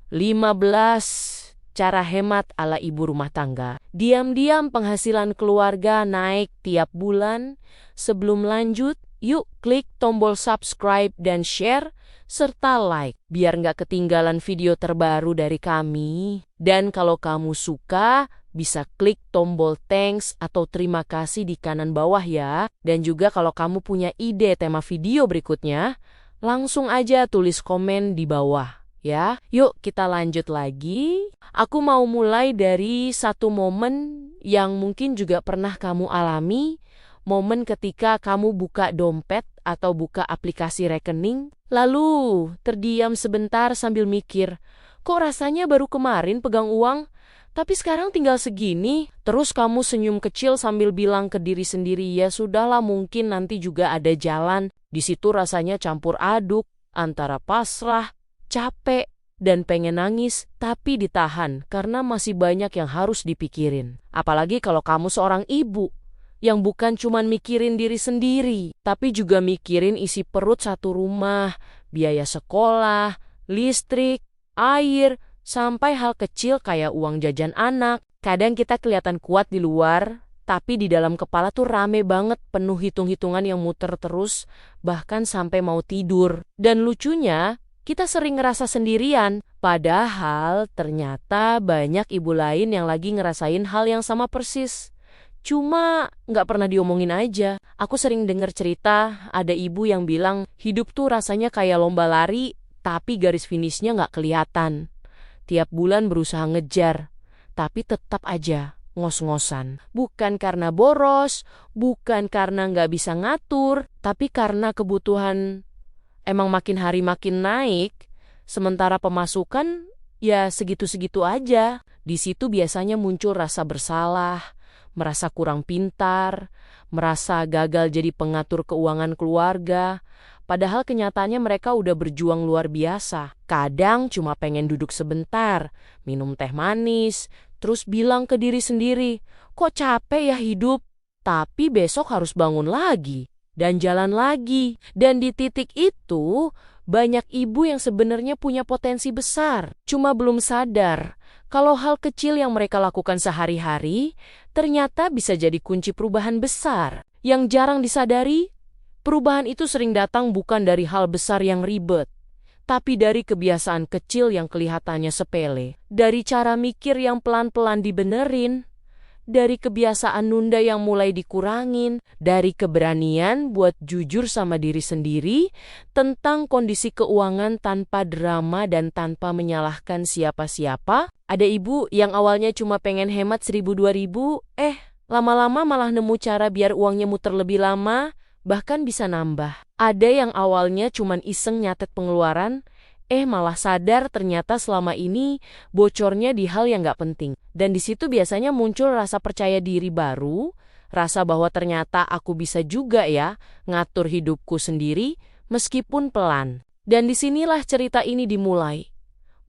15 cara hemat ala ibu rumah tangga. Diam-diam penghasilan keluarga naik tiap bulan. Sebelum lanjut, yuk klik tombol subscribe dan share, serta like, biar nggak ketinggalan video terbaru dari kami. Dan kalau kamu suka, bisa klik tombol thanks atau terima kasih di kanan bawah ya. Dan juga kalau kamu punya ide tema video berikutnya, langsung aja tulis komen di bawah. Ya, yuk kita lanjut lagi. Aku mau mulai dari satu momen yang mungkin juga pernah kamu alami. Momen ketika kamu buka dompet atau buka aplikasi rekening, lalu terdiam sebentar sambil mikir, kok rasanya baru kemarin pegang uang, tapi sekarang tinggal segini. Terus kamu senyum kecil sambil bilang ke diri sendiri, ya sudahlah, mungkin nanti juga ada jalan. Di situ rasanya campur aduk antara pasrah, capek, dan pengen nangis, tapi ditahan karena masih banyak yang harus dipikirin. Apalagi kalau kamu seorang ibu yang bukan cuma mikirin diri sendiri, tapi juga mikirin isi perut satu rumah, biaya sekolah, listrik, air, sampai hal kecil kayak uang jajan anak. Kadang kita kelihatan kuat di luar, tapi di dalam kepala tuh rame banget, penuh hitung-hitungan yang muter terus, bahkan sampai mau tidur. Dan lucunya, kita sering ngerasa sendirian, padahal ternyata banyak ibu lain yang lagi ngerasain hal yang sama persis. Cuma nggak pernah diomongin aja. Aku sering dengar cerita, ada ibu yang bilang hidup tuh rasanya kayak lomba lari, tapi garis finishnya nggak kelihatan. Tiap bulan berusaha ngejar, tapi tetap aja ngos-ngosan. Bukan karena boros, bukan karena nggak bisa ngatur, tapi karena kebutuhan emang makin hari makin naik, sementara pemasukan ya segitu-segitu aja. Di situ biasanya muncul rasa bersalah, merasa kurang pintar, merasa gagal jadi pengatur keuangan keluarga. Padahal kenyataannya mereka udah berjuang luar biasa. Kadang cuma pengen duduk sebentar, minum teh manis, terus bilang ke diri sendiri, kok capek ya hidup? Tapi besok harus bangun lagi dan jalan lagi. Dan di titik itu, banyak ibu yang sebenarnya punya potensi besar, cuma belum sadar kalau hal kecil yang mereka lakukan sehari-hari ternyata bisa jadi kunci perubahan besar. Yang jarang disadari, perubahan itu sering datang bukan dari hal besar yang ribet, tapi dari kebiasaan kecil yang kelihatannya sepele, dari cara mikir yang pelan-pelan dibenerin, dari kebiasaan nunda yang mulai dikurangin, dari keberanian buat jujur sama diri sendiri tentang kondisi keuangan tanpa drama dan tanpa menyalahkan siapa-siapa. Ada ibu yang awalnya cuma pengen hemat 1.000-2.000, lama-lama malah nemu cara biar uangnya muter lebih lama, bahkan bisa nambah. Ada yang awalnya cuma iseng nyatet pengeluaran, malah sadar ternyata selama ini bocornya di hal yang gak penting. Dan di situ biasanya muncul rasa percaya diri baru, rasa bahwa ternyata aku bisa juga ya ngatur hidupku sendiri meskipun pelan. Dan disinilah cerita ini dimulai.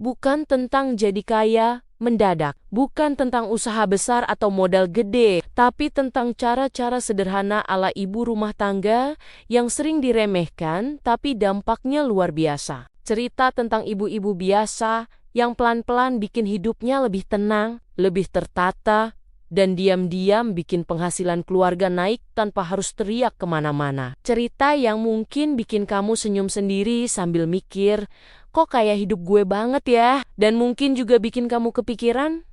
Bukan tentang jadi kaya mendadak, bukan tentang usaha besar atau modal gede, tapi tentang cara-cara sederhana ala ibu rumah tangga yang sering diremehkan tapi dampaknya luar biasa. Cerita tentang ibu-ibu biasa yang pelan-pelan bikin hidupnya lebih tenang, lebih tertata, dan diam-diam bikin penghasilan keluarga naik tanpa harus teriak kemana-mana. Cerita yang mungkin bikin kamu senyum sendiri sambil mikir, kok kayak hidup gue banget ya? Dan mungkin juga bikin kamu kepikiran,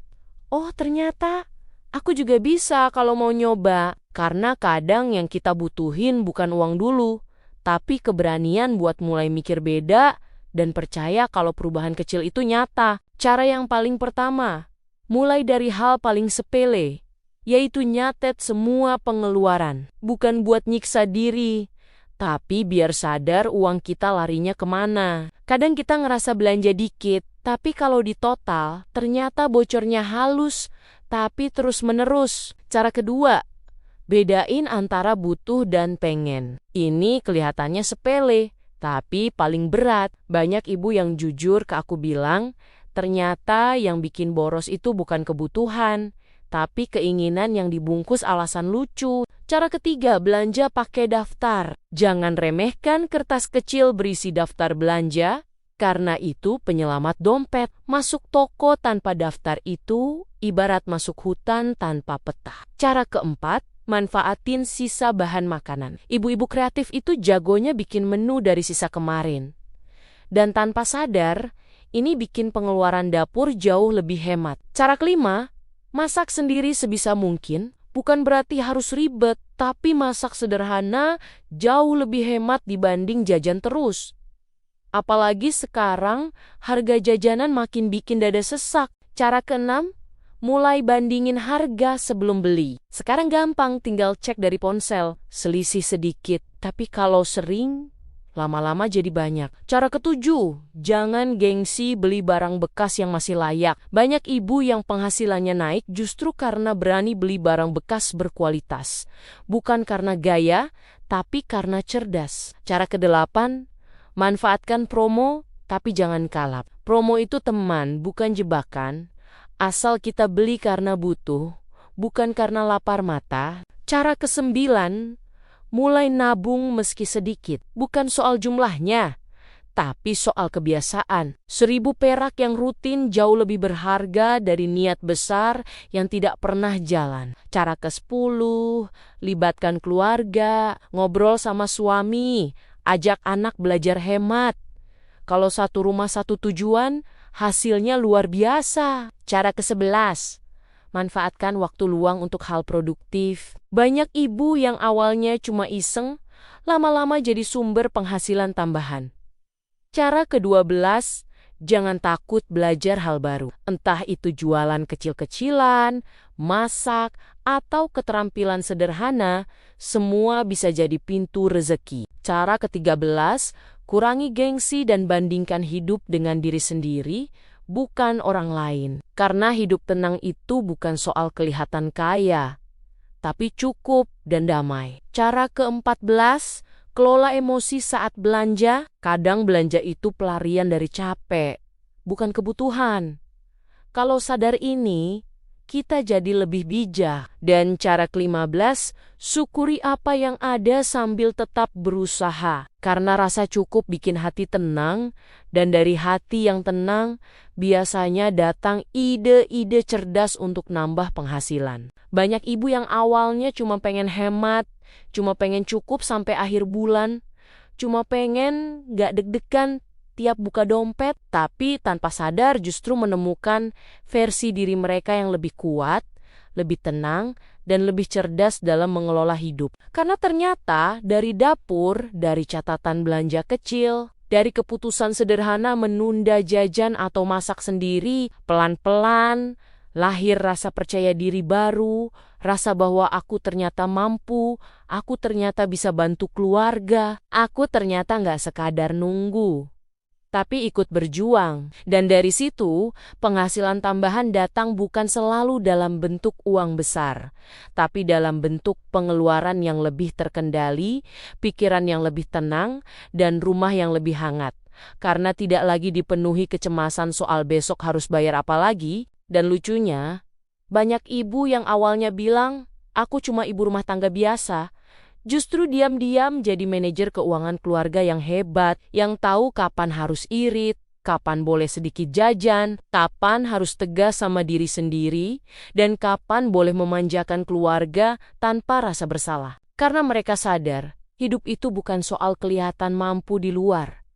oh ternyata aku juga bisa kalau mau nyoba. Karena kadang yang kita butuhin bukan uang dulu, tapi keberanian buat mulai mikir beda, dan percaya kalau perubahan kecil itu nyata. Cara yang paling pertama, mulai dari hal paling sepele, yaitu nyatet semua pengeluaran. Bukan buat nyiksa diri, tapi biar sadar uang kita larinya kemana. Kadang kita ngerasa belanja dikit, tapi kalau di total, ternyata bocornya halus, tapi terus-menerus. Cara kedua, bedain antara butuh dan pengen. Ini kelihatannya sepele, tapi paling berat. Banyak ibu yang jujur ke aku bilang, ternyata yang bikin boros itu bukan kebutuhan, tapi keinginan yang dibungkus alasan lucu. Cara ketiga, belanja pakai daftar. Jangan remehkan kertas kecil berisi daftar belanja, Karena itu penyelamat dompet. Masuk toko tanpa daftar itu ibarat masuk hutan tanpa peta. Cara keempat, manfaatin sisa bahan makanan. Ibu-ibu kreatif itu jagonya bikin menu dari sisa kemarin. Dan tanpa sadar, ini bikin pengeluaran dapur jauh lebih hemat. Cara kelima, masak sendiri sebisa mungkin. Bukan berarti harus ribet, tapi masak sederhana jauh lebih hemat dibanding jajan terus. Apalagi sekarang, harga jajanan makin bikin dada sesak. Cara keenam, mulai bandingin harga sebelum beli. Sekarang gampang, tinggal cek dari ponsel. Selisih sedikit, tapi kalau sering, lama-lama jadi banyak. Cara ketujuh, jangan gengsi beli barang bekas yang masih layak. Banyak ibu yang penghasilannya naik justru karena berani beli barang bekas berkualitas. Bukan karena gaya, tapi karena cerdas. Cara kedelapan, manfaatkan promo, tapi jangan kalap. Promo itu teman, bukan jebakan. Asal kita beli karena butuh, bukan karena lapar mata. Cara kesembilan, mulai nabung meski sedikit. Bukan soal jumlahnya, tapi soal kebiasaan. 1.000 perak yang rutin jauh lebih berharga dari niat besar yang tidak pernah jalan. Cara ke-10, libatkan keluarga, ngobrol sama suami, ajak anak belajar hemat. Kalau satu rumah satu tujuan, hasilnya luar biasa. Cara ke-11, manfaatkan waktu luang untuk hal produktif. Banyak ibu yang awalnya cuma iseng, lama-lama jadi sumber penghasilan tambahan. Cara ke-12, jangan takut belajar hal baru. Entah itu jualan kecil-kecilan, masak, atau keterampilan sederhana, semua bisa jadi pintu rezeki. Cara ke-13, kurangi gengsi dan bandingkan hidup dengan diri sendiri, bukan orang lain. Karena hidup tenang itu bukan soal kelihatan kaya, tapi cukup dan damai. Cara ke-14, kelola emosi saat belanja. Kadang belanja itu pelarian dari capek, bukan kebutuhan. Kalau sadar ini, kita jadi lebih bijak. Dan cara ke-15, syukuri apa yang ada sambil tetap berusaha. Karena rasa cukup bikin hati tenang, dan dari hati yang tenang, biasanya datang ide-ide cerdas untuk nambah penghasilan. Banyak ibu yang awalnya cuma pengen hemat, cuma pengen cukup sampai akhir bulan, cuma pengen gak deg-degan tiap buka dompet, tapi tanpa sadar justru menemukan versi diri mereka yang lebih kuat, lebih tenang, dan lebih cerdas dalam mengelola hidup. Karena ternyata dari dapur, dari catatan belanja kecil, dari keputusan sederhana menunda jajan atau masak sendiri, pelan-pelan lahir rasa percaya diri baru, rasa bahwa aku ternyata mampu, aku ternyata bisa bantu keluarga, aku ternyata gak sekadar nunggu, tapi ikut berjuang. Dan dari situ, penghasilan tambahan datang bukan selalu dalam bentuk uang besar, tapi dalam bentuk pengeluaran yang lebih terkendali, pikiran yang lebih tenang, dan rumah yang lebih hangat. Karena tidak lagi dipenuhi kecemasan soal besok harus bayar apa lagi. Dan lucunya, banyak ibu yang awalnya bilang, aku cuma ibu rumah tangga biasa, justru diam-diam jadi manajer keuangan keluarga yang hebat, yang tahu kapan harus irit, kapan boleh sedikit jajan, kapan harus tegas sama diri sendiri, dan kapan boleh memanjakan keluarga tanpa rasa bersalah. Karena mereka sadar, hidup itu bukan soal kelihatan mampu di luar,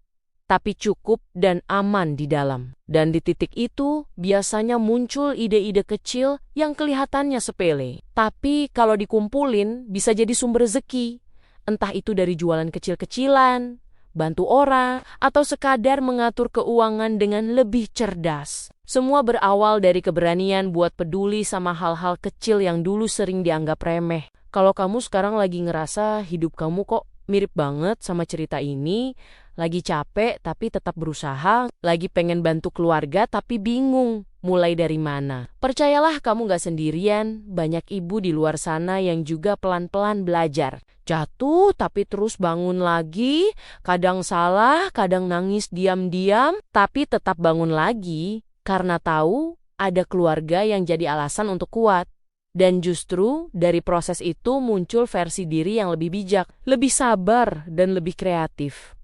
tapi cukup dan aman di dalam. Dan di titik itu, biasanya muncul ide-ide kecil yang kelihatannya sepele. Tapi kalau dikumpulin, bisa jadi sumber rezeki. Entah itu dari jualan kecil-kecilan, bantu orang, atau sekadar mengatur keuangan dengan lebih cerdas. Semua berawal dari keberanian buat peduli sama hal-hal kecil yang dulu sering dianggap remeh. Kalau kamu sekarang lagi ngerasa hidup kamu kok mirip banget sama cerita ini, lagi capek tapi tetap berusaha, lagi pengen bantu keluarga tapi bingung mulai dari mana. Percayalah kamu gak sendirian, banyak ibu di luar sana yang juga pelan-pelan belajar. Jatuh tapi terus bangun lagi, kadang salah, kadang nangis diam-diam, tapi tetap bangun lagi karena tahu ada keluarga yang jadi alasan untuk kuat. Dan justru dari proses itu muncul versi diri yang lebih bijak, lebih sabar, dan lebih kreatif.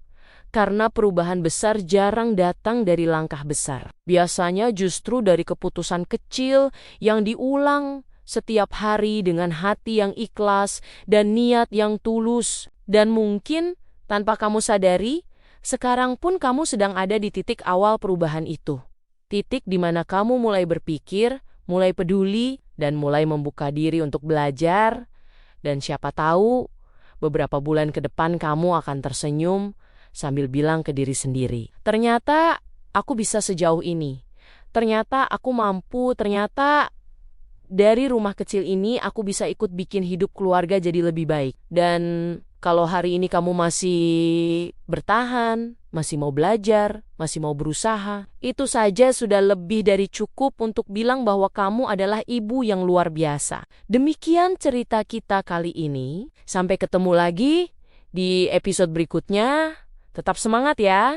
Karena perubahan besar jarang datang dari langkah besar. Biasanya justru dari keputusan kecil yang diulang setiap hari dengan hati yang ikhlas dan niat yang tulus. Dan mungkin tanpa kamu sadari, sekarang pun kamu sedang ada di titik awal perubahan itu. Titik di mana kamu mulai berpikir, mulai peduli, dan mulai membuka diri untuk belajar. Dan siapa tahu, beberapa bulan ke depan kamu akan tersenyum sambil bilang ke diri sendiri, ternyata aku bisa sejauh ini. Ternyata aku mampu, ternyata dari rumah kecil ini aku bisa ikut bikin hidup keluarga jadi lebih baik. Dan kalau hari ini kamu masih bertahan, masih mau belajar, masih mau berusaha, itu saja sudah lebih dari cukup untuk bilang bahwa kamu adalah ibu yang luar biasa. Demikian cerita kita kali ini. Sampai ketemu lagi di episode berikutnya. Tetap semangat ya!